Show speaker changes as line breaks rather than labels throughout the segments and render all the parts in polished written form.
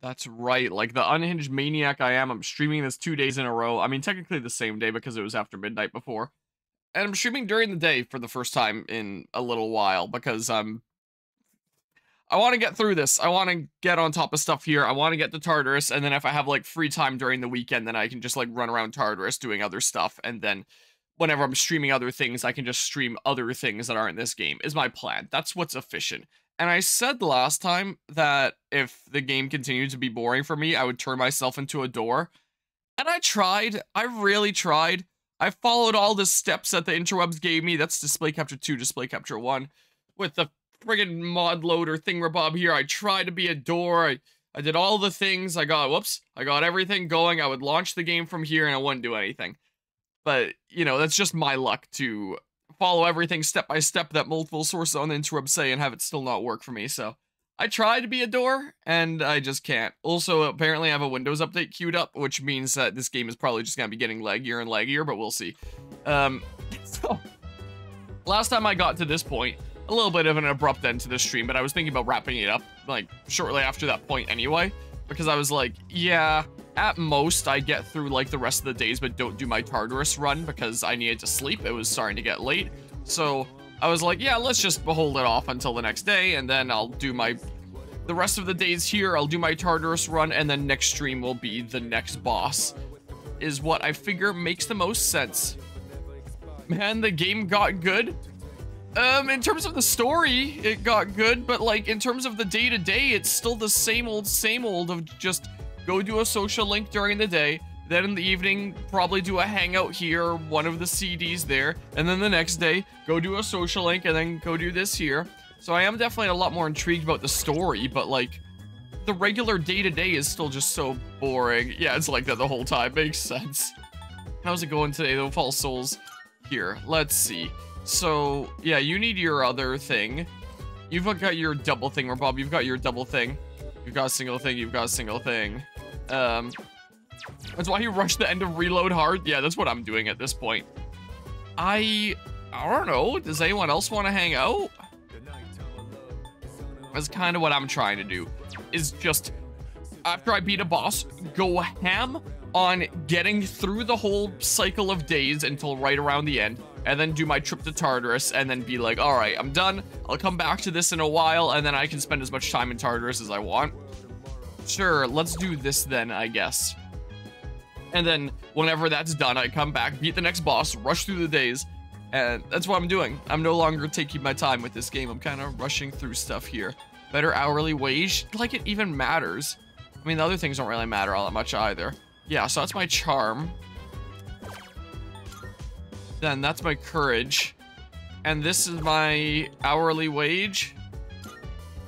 That's right. Like the unhinged maniac I am, I'm streaming this 2 days in a row. I mean, technically the same day because it was after midnight before. And I'm streaming during the day for the first time in a little while because I want to get through this. I want to get on top of stuff here. I want to get to Tartarus, and then if I have like free time during the weekend, then I can just like run around Tartarus doing other stuff, and then whenever I'm streaming other things, I can just stream other things that aren't this game. Is my plan. That's what's efficient. And I said last time that if the game continued to be boring for me, I would turn myself into a door. And I tried. I really tried. I followed all the steps that the interwebs gave me. That's display capture 2, display capture 1. With the friggin' mod loader thingamabob here. I tried to be a door. I did all the things. I got everything going. I would launch the game from here and I wouldn't do anything. But, you know, that's just my luck to follow everything step by step that multiple sources on the interweb say and have it still not work for me. So I try to be a door and I just can't. Also, apparently I have a Windows update queued up, which means that this game is probably just going to be getting laggier and laggier, but we'll see. So last time I got to this point, a little bit of an abrupt end to this stream, but I was thinking about wrapping it up, like, shortly after that point anyway, because I was like, yeah, at most, I get through, like, the rest of the days, but don't do my Tartarus run, because I needed to sleep. It was starting to get late, so I was like, yeah, let's just hold it off until the next day, and then I'll do the rest of the days here, I'll do my Tartarus run, and then next stream will be the next boss, is what I figure makes the most sense. Man, the game got good. In terms of the story, it got good, but like in terms of the day-to-day, it's still the same old of just go do a social link during the day, then in the evening, probably do a hangout here, one of the CDs there, and then the next day, go do a social link, and then go do this here. So I am definitely a lot more intrigued about the story, but like, the regular day-to-day is still just so boring. Yeah, it's like that the whole time, makes sense. How's it going today, though, False Souls? Here, let's see. So, yeah, you need your other thing. You've got your double thing, Bob. You've got your double thing. You've got a single thing. You've got a single thing. That's why you rush the end of reload hard. Yeah, that's what I'm doing at this point. I don't know. Does anyone else want to hang out? That's kind of what I'm trying to do. Is just, after I beat a boss, go ham on getting through the whole cycle of days until right around the end, and then do my trip to Tartarus, and then be like, all right, I'm done. I'll come back to this in a while, and then I can spend as much time in Tartarus as I want. Sure, let's do this then, I guess. And then, whenever that's done, I come back, beat the next boss, rush through the days, and that's what I'm doing. I'm no longer taking my time with this game. I'm kind of rushing through stuff here. Better hourly wage? Like it even matters. I mean, the other things don't really matter all that much either. Yeah, so that's my charm. Then that's my courage. And this is my hourly wage.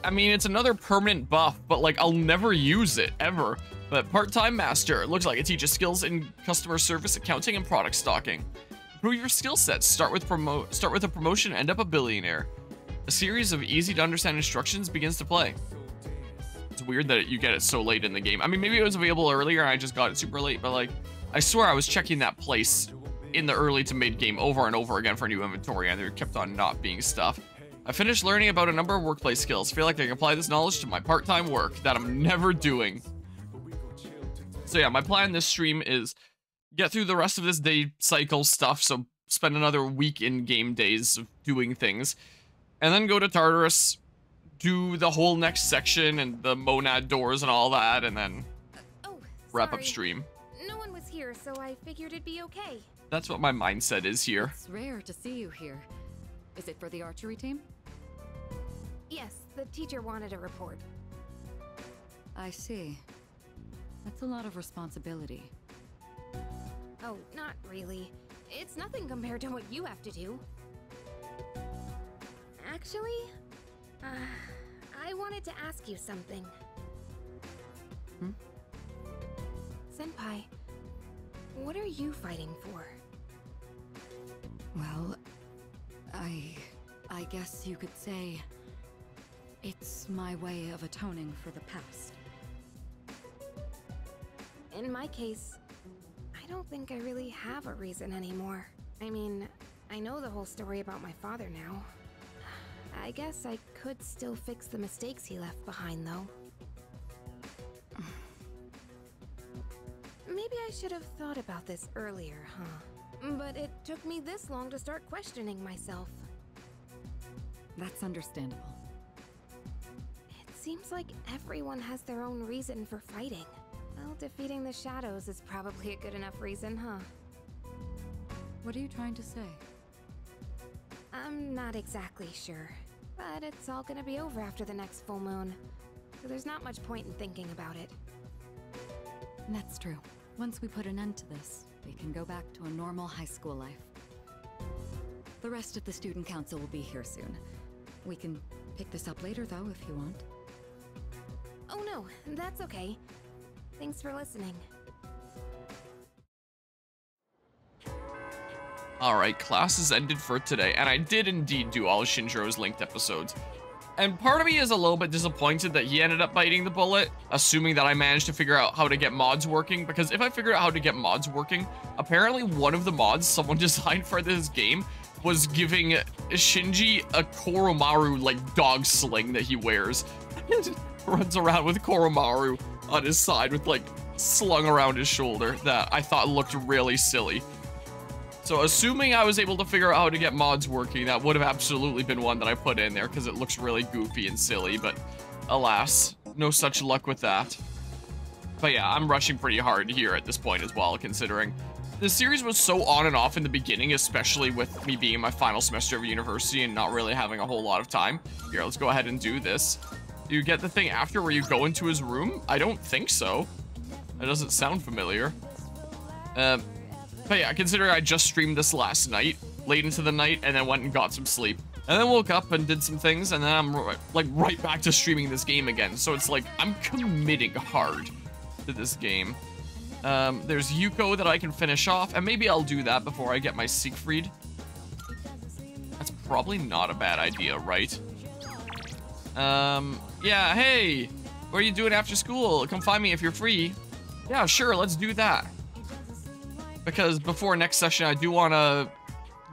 I mean, it's another permanent buff, but like, I'll never use it, ever. But part-time master. It looks like it teaches skills in customer service, accounting, and product stocking. Improve your skill sets. Start with a promotion, end up a billionaire. A series of easy-to-understand instructions begins to play. It's weird that you get it so late in the game. I mean, maybe it was available earlier and I just got it super late, but like, I swear I was checking that place in the early to mid game over and over again for new inventory, and there kept on not being stuff. I finished learning about a number of workplace skills. Feel like I can apply this knowledge to my part-time work that I'm never doing. So yeah, my plan this stream is get through the rest of this day cycle stuff, so spend another week in game days of doing things, and then go to Tartarus, do the whole next section and the monad doors and all that, and then wrap up stream.
No one was here, so I figured it'd be okay.
That's what my mindset is here.
It's rare to see you here. Is it for the archery team?
Yes, the teacher wanted a report.
I see. That's a lot of responsibility.
Oh, not really. It's nothing compared to what you have to do. Actually, I wanted to ask you something.
Hmm?
Senpai, what are you fighting for?
Well, I guess you could say it's my way of atoning for the past.
In my case, I don't think I really have a reason anymore. I mean, I know the whole story about my father now. I guess I could still fix the mistakes he left behind, though. Maybe I should have thought about this earlier, huh? But it took me this long to start questioning myself.
That's understandable.
It seems like everyone has their own reason for fighting. Well, defeating the shadows is probably a good enough reason, huh?
What are you trying to say?
I'm not exactly sure, but it's all gonna be over after the next full moon, so there's not much point in thinking about it.
That's true. Once we put an end to this, we can go back to a normal high school life. The rest of the student council will be here soon. We can pick this up later, though, if you want.
Oh no, that's okay. Thanks for listening.
Alright, class is ended for today, and I did indeed do all of Shinjiro's linked episodes. And part of me is a little bit disappointed that he ended up biting the bullet, assuming that I managed to figure out how to get mods working, because if I figured out how to get mods working, apparently one of the mods someone designed for this game was giving Shinji a Koromaru, like, dog sling that he wears. And runs around with Koromaru on his side with, like, slung around his shoulder that I thought looked really silly. So assuming I was able to figure out how to get mods working, that would have absolutely been one that I put in there because it looks really goofy and silly, but alas, no such luck with that. But yeah, I'm rushing pretty hard here at this point as well, considering the series was so on and off in the beginning, especially with me being in my final semester of university and not really having a whole lot of time. Here, let's go ahead and do this. Do you get the thing after where you go into his room? I don't think so. That doesn't sound familiar. But yeah, considering I just streamed this last night, late into the night, and then went and got some sleep. And then woke up and did some things, and then I'm like right back to streaming this game again. So it's like, I'm committing hard to this game. There's Yuko that I can finish off, and maybe I'll do that before I get my Siegfried. That's probably not a bad idea, right? Yeah, hey, what are you doing after school? Come find me if you're free. Yeah, sure, let's do that. Because before next session, I do want to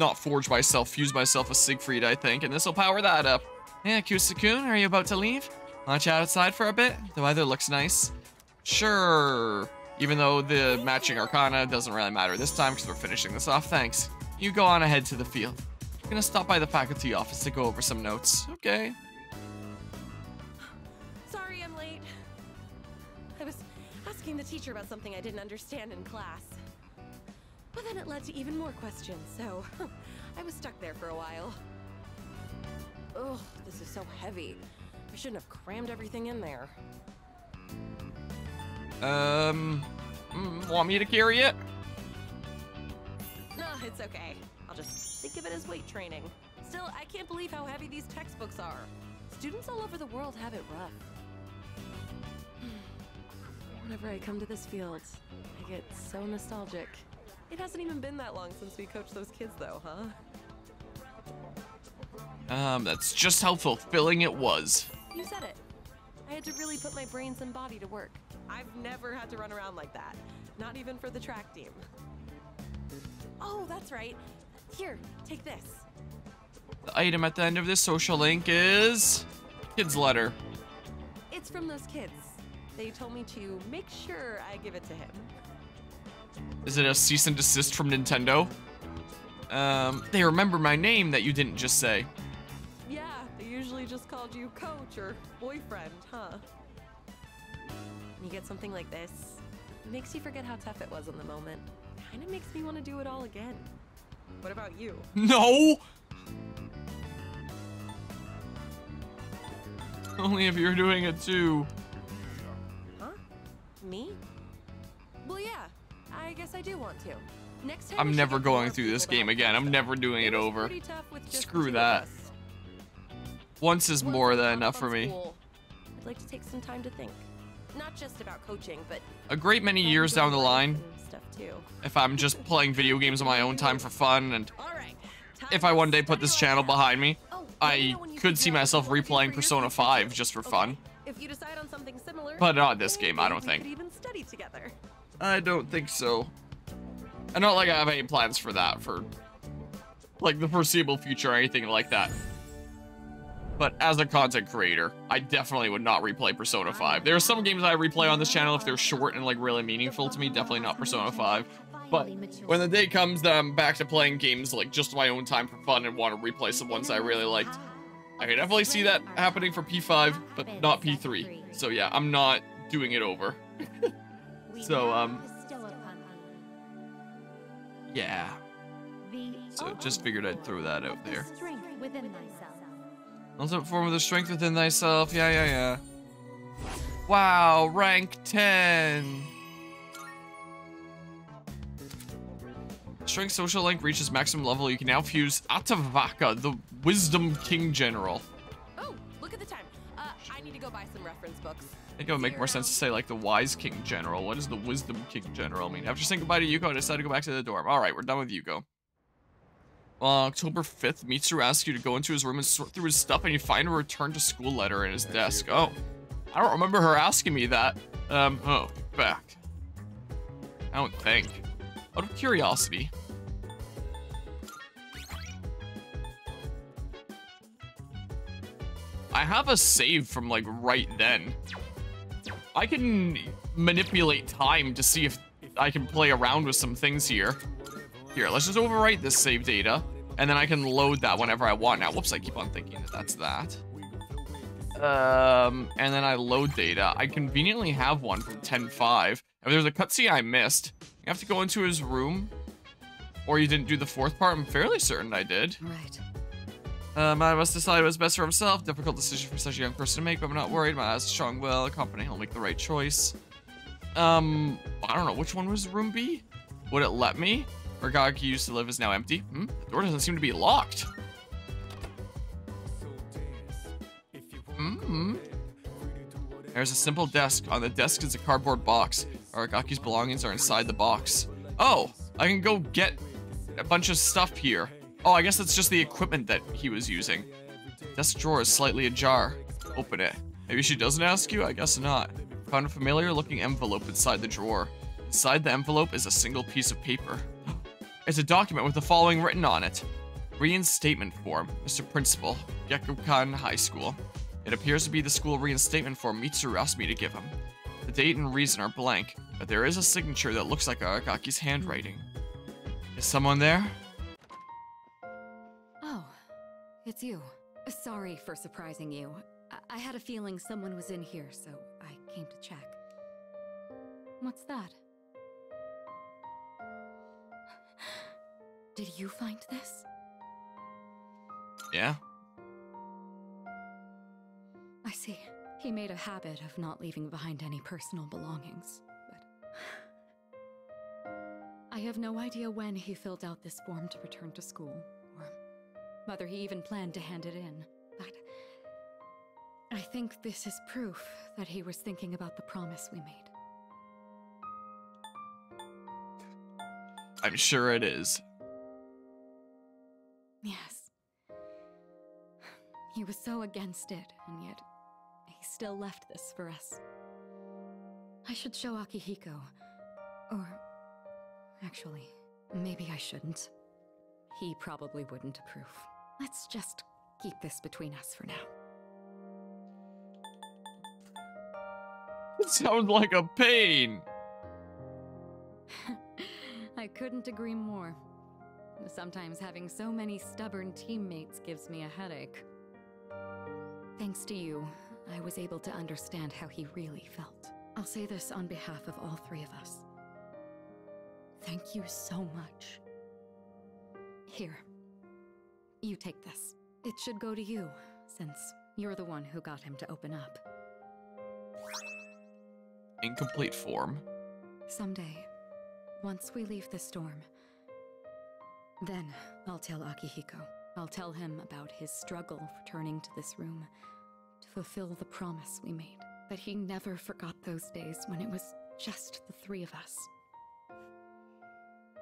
not forge myself, fuse myself a Siegfried, I think, and this will power that up. Yeah, Kusakun, are you about to leave? Want to chat outside for a bit? The weather looks nice. Sure. Even though the matching Arcana doesn't really matter this time because we're finishing this off, thanks. You go on ahead to the field. I'm gonna stop by the faculty office to go over some notes. Okay.
Sorry I'm late. I was asking the teacher about something I didn't understand in class. But then it led to even more questions, so I was stuck there for a while. Ugh, this is so heavy. I shouldn't have crammed everything in there.
Want me to carry it?
No, it's okay. I'll just think of it as weight training. Still, I can't believe how heavy these textbooks are. Students all over the world have it rough. Whenever I come to this field, I get so nostalgic. It hasn't even been that long since we coached those kids though, huh?
That's just how fulfilling it was.
You said it. I had to really put my brains and body to work. I've never had to run around like that. Not even for the track team. Oh, that's right. Here, take this.
The item at the end of this social link is... Kid's letter.
It's from those kids. They told me to make sure I give it to him.
Is it a cease and desist from Nintendo? They remember my name that you didn't just say.
Yeah, they usually just called you coach or boyfriend, huh? When you get something like this, it makes you forget how tough it was in the moment. Kinda makes me want to do it all again. What about you?
No! Only if you're doing it too.
Huh? Me? Well, yeah. I guess I do want to. Next time
I'm never going through this game again. I'm never doing it over. Screw that. Once is more than enough for me.
I'd like to take some time to think. Not just about coaching, but
a great many years down the line,
stuff too.
if I'm just playing video games on my own time for fun, and if I one day put this channel behind me, I could see myself replaying Persona 5 just for fun.
If you decide on something similar,
but not this game, I don't
we
think.
could even study together.
I don't think so. And not like I have any plans for that for like the foreseeable future or anything like that. But as a content creator, I definitely would not replay Persona 5. There are some games I replay on this channel if they're short and like really meaningful to me, definitely not Persona 5. But when the day comes that I'm back to playing games like just my own time for fun and want to replay some ones I really liked, I can definitely see that happening for P5, but not P3. So yeah, I'm not doing it over. So, yeah. So just figured I'd throw that out there. Ultimate form of the strength within thyself. Yeah. Wow, rank 10. Strength social link reaches maximum level. You can now fuse Atavaka, the Wisdom King General.
Oh, look at the time. I need to go buy some reference books.
I think it would make more sense to say like the Wise King General. What does the Wisdom King General mean? After saying goodbye to Yuko, I decided to go back to the dorm. All right, we're done with Yuko. October 5th, Mitsuru asks you to go into his room and sort through his stuff, and you find a return to school letter in his desk. Oh, I don't remember her asking me that. Oh, back. I don't think. Out of curiosity. I have a save from like right then. I can manipulate time to see if I can play around with some things here. Here, let's just overwrite this save data, and then I can load that whenever I want. Now, whoops, I keep on thinking that that's that. And then I load data. I conveniently have one from 10.5. If there's a cutscene I missed, you have to go into his room, or you didn't do the fourth part. I'm fairly certain I did.
Right.
I must decide what's best for himself. Difficult decision for such a young person to make, but I'm not worried. My has a strong will, confident he'll make the right choice. I don't know, which one was room B? Would it let me? Aragaki used to live is now empty. The door doesn't seem to be locked. There's a simple desk. On the desk is a cardboard box. Aragaki's belongings are inside the box. Oh, I can go get a bunch of stuff here. Oh, I guess that's just the equipment that he was using. Desk drawer is slightly ajar. Open it. Maybe she doesn't ask you? I guess not. Found a familiar looking envelope inside the drawer. Inside the envelope is a single piece of paper. It's a document with the following written on it. Reinstatement form, Mr. Principal, Gekkoukan High School. It appears to be the school reinstatement form Mitsuru asked me to give him. The date and reason are blank, but there is a signature that looks like Aragaki's handwriting. Is someone there?
Oh, it's you. Sorry for surprising you. I had a feeling someone was in here, so I came to check. What's that? Did you find this?
Yeah.
I see. He made a habit of not leaving behind any personal belongings, but... I have no idea when he filled out this form to return to school, or whether he even planned to hand it in, but... I think this is proof that he was thinking about the promise we made.
I'm sure it is.
Yes. He was so against it, and yet he still left this for us. I should show Akihiko. Or... actually, maybe I shouldn't. He probably wouldn't approve. Let's just keep this between us for now.
It sounds like a pain.
I couldn't agree more. Sometimes having so many stubborn teammates gives me a headache. Thanks to you, I was able to understand how he really felt. I'll say this on behalf of all three of us. Thank you so much. Here. You take this. It should go to you, since you're the one who got him to open up.
Incomplete form.
Someday, once we leave the storm, then I'll tell Akihiko. I'll tell him about his struggle returning to this room to fulfill the promise we made. That he never forgot those days when it was just the three of us.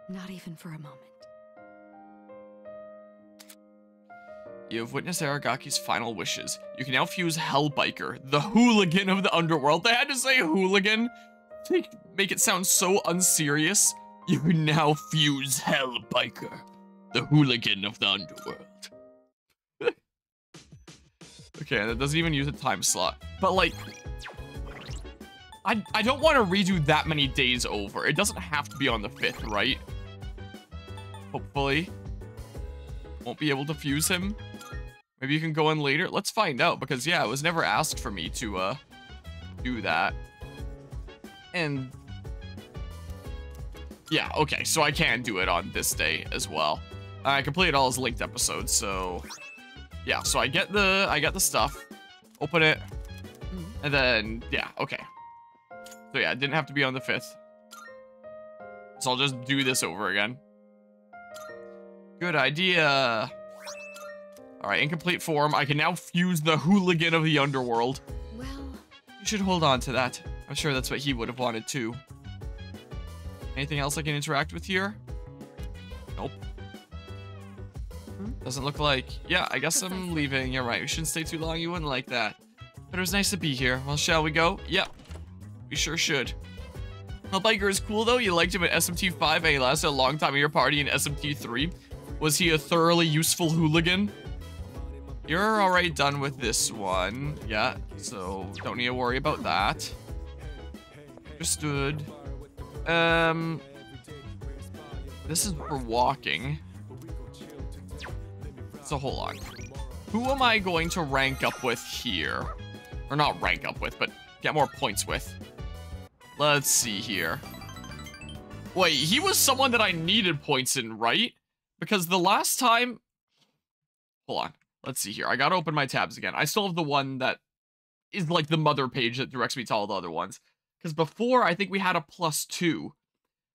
Not even for a moment.
You have witnessed Aragaki's final wishes. You can now fuse Hellbiker, the hooligan of the underworld. They had to say hooligan to make it sound so unserious. You can now fuse Hellbiker, the hooligan of the underworld. Okay, that doesn't even use a time slot. But like, I don't want to redo that many days over. It doesn't have to be on the 5th, right? Hopefully. Won't be able to fuse him. Maybe you can go in later. Let's find out, because yeah, it was never asked for me to do that. And yeah, okay, so I can do it on this day as well. I completed all his linked episodes, so yeah, so I get the stuff, open it, and then yeah, okay. So yeah, it didn't have to be on the 5th. So I'll just do this over again. Good idea. All right, incomplete form. I can now fuse the hooligan of the underworld.
Well,
You should hold on to that. I'm sure that's what he would have wanted too. Anything else I can interact with here? Nope. Doesn't look like... Yeah, I guess I'm leaving. You're right. We shouldn't stay too long. You wouldn't like that. But it was nice to be here. Well, shall we go? Yep. We sure should. Hellbiker is cool though. You liked him at SMT5 and he lasted a long time in your party in SMT3. Was he a thoroughly useful hooligan? You're already done with this one. Yeah, so don't need to worry about that. Understood. This is for walking. So hold on. Who am I going to rank up with here? Or not rank up with, but get more points with. Let's see here. Wait, he was someone that I needed points in, right? Because the last time... Hold on. Let's see here. I gotta open my tabs again. I still have the one that is like the mother page that directs me to all the other ones. Because before, I think we had a +2.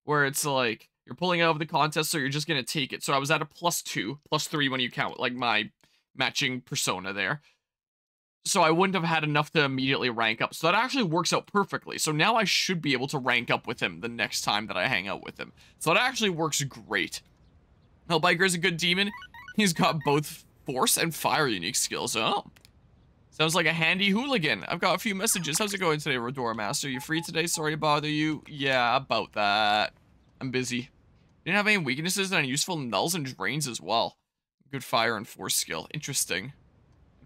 Where it's like, you're pulling out of the contest, so you're just gonna take it. So I was at a +2, +3 when you count, like, my matching persona there. So I wouldn't have had enough to immediately rank up. So that actually works out perfectly. So now I should be able to rank up with him the next time that I hang out with him. So that actually works great. Hellbiker is a good demon. He's got both force and fire unique skills. Oh. Sounds like a handy hooligan. I've got a few messages. How's it going today, Rodora Master? You free today? Sorry to bother you. Yeah, about that. I'm busy. Didn't have any weaknesses and useful nulls and drains as well. Good fire and force skill. Interesting.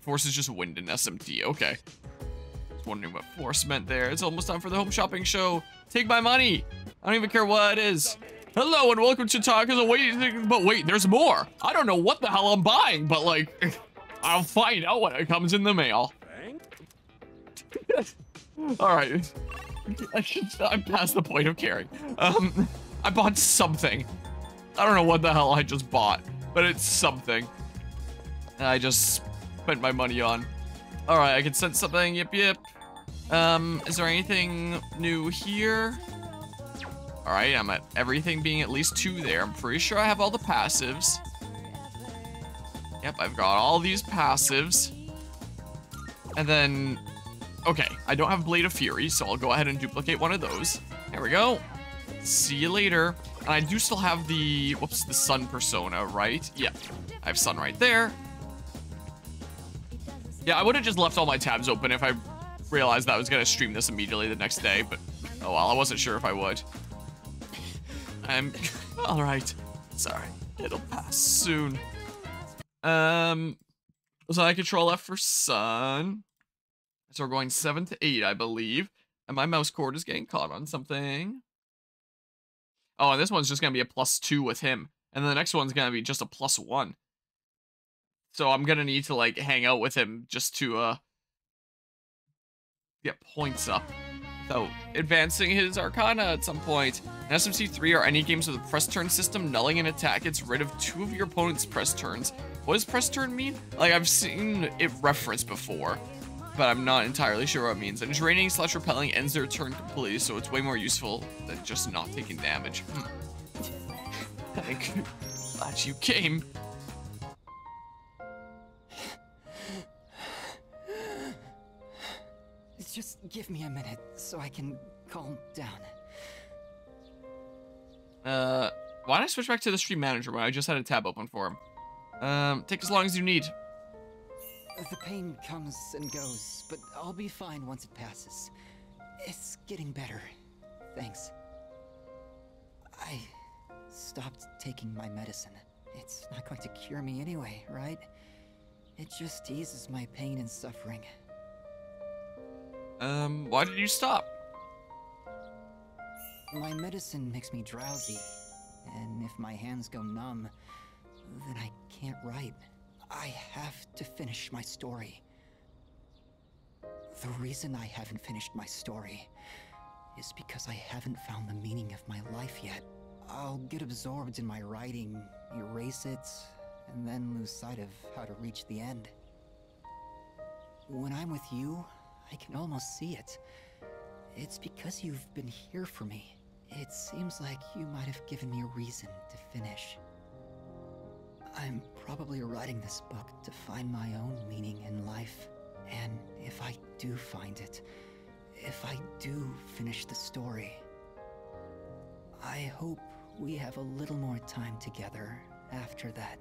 Force is just wind in SMT. Okay. Just wondering what force meant there. It's almost time for the home shopping show. Take my money. I don't even care what it is. Hello and welcome to Taka's. But wait, there's more. I don't know what the hell I'm buying, but like, I'll find out when it comes in the mail. All right. I'm past the point of caring. I bought something. I don't know what the hell I just bought, but it's something. I just spent my money on. All right, I can sense something. Yep, yep. Is there anything new here? All right, I'm at everything being at least 2 there. I'm pretty sure I have all the passives. Yep, I've got all these passives. And then, okay, I don't have Blade of Fury, so I'll go ahead and duplicate one of those. There we go. See you later. And I do still have the, whoops, the Sun persona, right? Yeah, I have Sun right there. Yeah, I would have just left all my tabs open if I realized that I was going to stream this immediately the next day, but oh well, I wasn't sure if I would. I'm all right. Sorry, it'll pass soon. So I control F for Sun. So we're going 7 to 8, I believe. And my mouse cord is getting caught on something. Oh, and this one's just gonna be a +2 with him, and the next one's gonna be just a +1. So I'm gonna need to like hang out with him just to get points up. So advancing his Arcana at some point. In SMC3 are any games with a press turn system, nulling an attack gets rid of 2 of your opponent's press turns. What does press turn mean? Like I've seen it referenced before, but I'm not entirely sure what it means. And draining / repelling ends their turn completely, so it's way more useful than just not taking damage. Thank you. Glad you came.
Just give me a minute so I can calm down.
Why don't I switch back to the stream manager when I just had a tab open for him? Take as long as you need.
The pain comes and goes, but I'll be fine once it passes. It's getting better. Thanks. I stopped taking my medicine. It's not going to cure me anyway, right? It just eases my pain and suffering.
Why did you stop?
My medicine makes me drowsy, and if my hands go numb, then I can't write. I have to finish my story. The reason I haven't finished my story is because I haven't found the meaning of my life yet. I'll get absorbed in my writing, erase it, and then lose sight of how to reach the end. When I'm with you, I can almost see it. It's because you've been here for me. It seems like you might have given me a reason to finish. I'm probably writing this book to find my own meaning in life. And if I do find it, if I do finish the story, I hope we have a little more time together after that.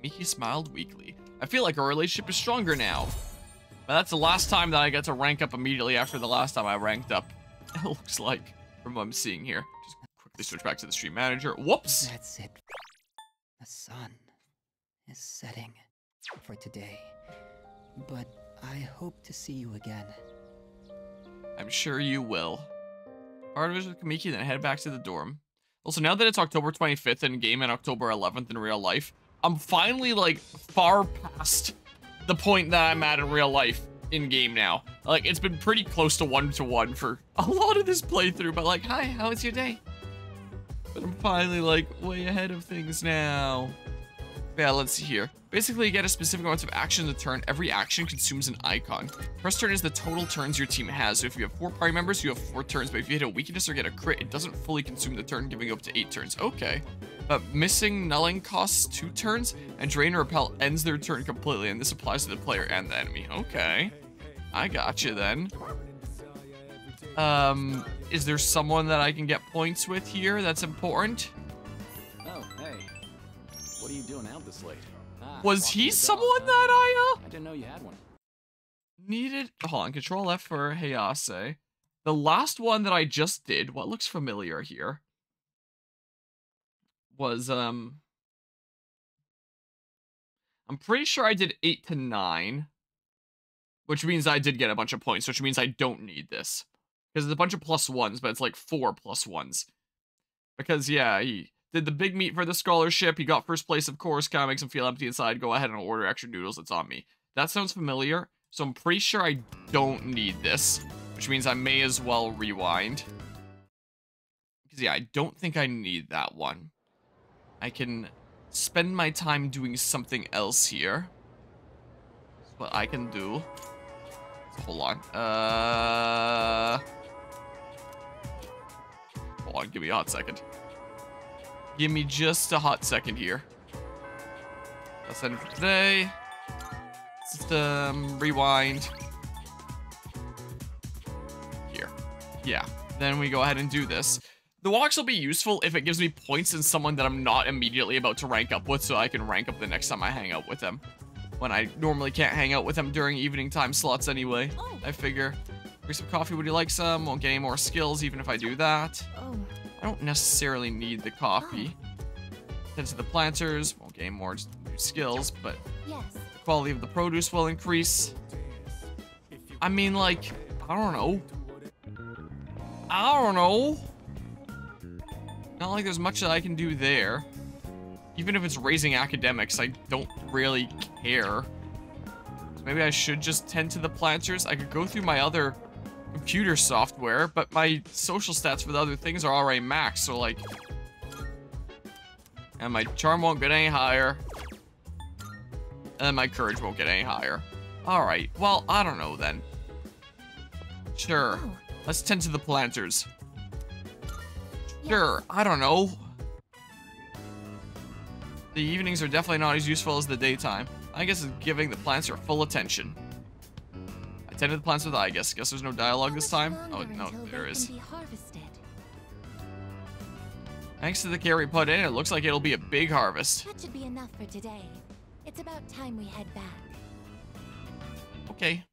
Miki smiled weakly. I feel like our relationship is stronger now. But that's the last time that I get to rank up immediately after the last time I ranked up. It looks like, from what I'm seeing here. Just quickly switch back to the stream manager. Whoops!
That's it. The sun is setting for today. But I hope to see you again.
I'm sure you will. Part of it with Kamiki, then head back to the dorm. Also, now that it's October 25th in game and October 11th in real life, I'm finally, like, far past the point that I'm at in real life in game now. Like, it's been pretty close to 1-to-1 for a lot of this playthrough, but like, hi, how was your day? But I'm finally, like, way ahead of things now. Yeah, let's see here. Basically, you get a specific amount of action to turn. Every action consumes an icon. Press turn is the total turns your team has. So if you have 4 party members, you have 4 turns. But if you hit a weakness or get a crit, it doesn't fully consume the turn, giving you up to 8 turns. Okay. But missing nulling costs 2 turns, and drain or repel ends their turn completely, and this applies to the player and the enemy. Okay. I got you then. Is there someone that I can get points with here that's important?
Oh, hey. What are you doing out this late?
Was he someone that I
didn't know you had one.
needed? Hold on, Control F for Hayase. The last one that I just did, what looks familiar here, was I'm pretty sure I did 8 to 9, which means I did get a bunch of points, which means I don't need this. Because it's a bunch of +1s, but it's like 4 +1s. Because, yeah, he did the big meet for the scholarship. He got first place, of course. Kind of makes him feel empty inside. Go ahead and order extra noodles. It's on me. That sounds familiar. So I'm pretty sure I don't need this. Which means I may as well rewind. Because, yeah, I don't think I need that one. I can spend my time doing something else here. That's what I can do. Hold on. Hold on, give me a hot second. Give me just a hot second here. That's it for today. System, rewind. Here. Yeah. Then we go ahead and do this. The walks will be useful if it gives me points in someone that I'm not immediately about to rank up with, so I can rank up the next time I hang out with them. When I normally can't hang out with them during evening time slots anyway. I figure. Bring some coffee, would you like some? Won't gain more skills even if I do that. I don't necessarily need the coffee. Tend to the planters, won't gain more new skills, but the quality of the produce will increase. I mean, like, I don't know. Not like there's much that I can do there. Even if it's raising academics, I don't really care. So maybe I should just tend to the planters. I could go through my other computer software, but my social stats for the other things are already maxed, so like... And my charm won't get any higher. And my courage won't get any higher. Alright, well, I don't know then. Sure. Let's tend to the planters. Sure, I don't know. The evenings are definitely not as useful as the daytime. I guess it's giving the plants your full attention. I tended the plants with I guess. Guess there's no dialogue this time? Oh, no, there is. Thanks to the care we put in, it looks like it'll be a big harvest.
That should be enough for today. It's about time we head back.
Okay.